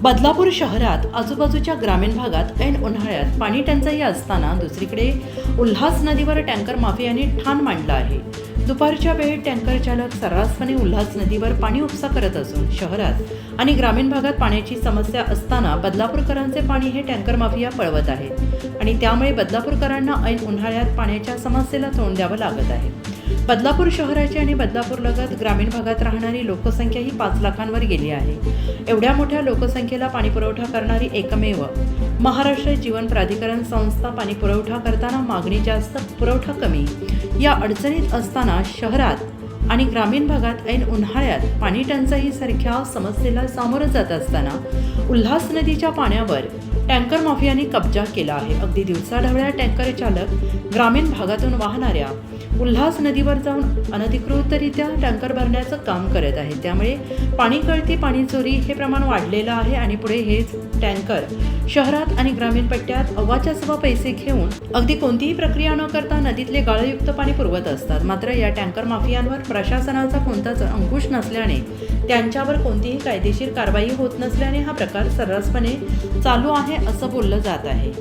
बदलापूर शहरात आजूबाजूच्या ग्रामीण भागात ऐन उन्हाळ्यात पाणी टंचाई असताना दुसरीकडे उल्हास नदीवर टँकर माफियांनी ठाण मांडलं आहे। दुपारच्या वेळी टँकर चालक सर्रासपणे उल्हास नदीवर पाणी उपसा करत असून शहरात आणि ग्रामीण भागात पाण्याची समस्या असताना बदलापूरकरांचे पाणी हे टँकर माफिया पळवत आहेत आणि त्यामुळे बदलापूरकरांना ऐन उन्हाळ्यात पाण्याच्या समस्येला तोंड द्यावं लागत आहे। बदलापूर शहराची आणि बदलापूरलगत ग्रामीण भागात राहणारी लोकसंख्या ही 5 लाखांवर गेली आहे। एवढ्या मोठ्या लोकसंख्येला पाणी पुरवठा करणारी एकमेव महाराष्ट्र जीवन प्राधिकरण संस्था पाणी पुरवठा करताना मागणी जास्त पुरवठा कमी या अडचणीत असताना शहरात आणि ग्रामीण भागात ऐन उन्हाळ्यात पाणी टंचाईसारख्या समस्येला सामोरं जात असताना उल्हास नदीच्या पाण्यावर टँकर माफियांनी कब्जा केला आहे। अगदी दिवसाढवळ्या टँकर चालक ग्रामीण भागातून वाहणाऱ्या उल्हास नदीवर जाऊन अनधिकृतरित्या टँकर भरण्याचं काम करत आहे। त्यामुळे पाणी गळती पाणी चोरी हे प्रमाण वाढलेलं आहे आणि पुढे हेच टँकर शहरात आणि ग्रामीण पट्ट्यात अव्वाच्या सव्वा पैसे घेऊन अगदी कोणतीही प्रक्रिया न करता नदीतले गाळयुक्त पाणी पुरवत असतात। मात्र या टँकर माफियांवर प्रशासनाचा कोणताच अंकुश नसल्याने त्यांच्यावर कोणतीही कायदेशीर कारवाई होत नसल्याने हा प्रकार सर्रासपणे चालू आहे असं बोललं जात आहे।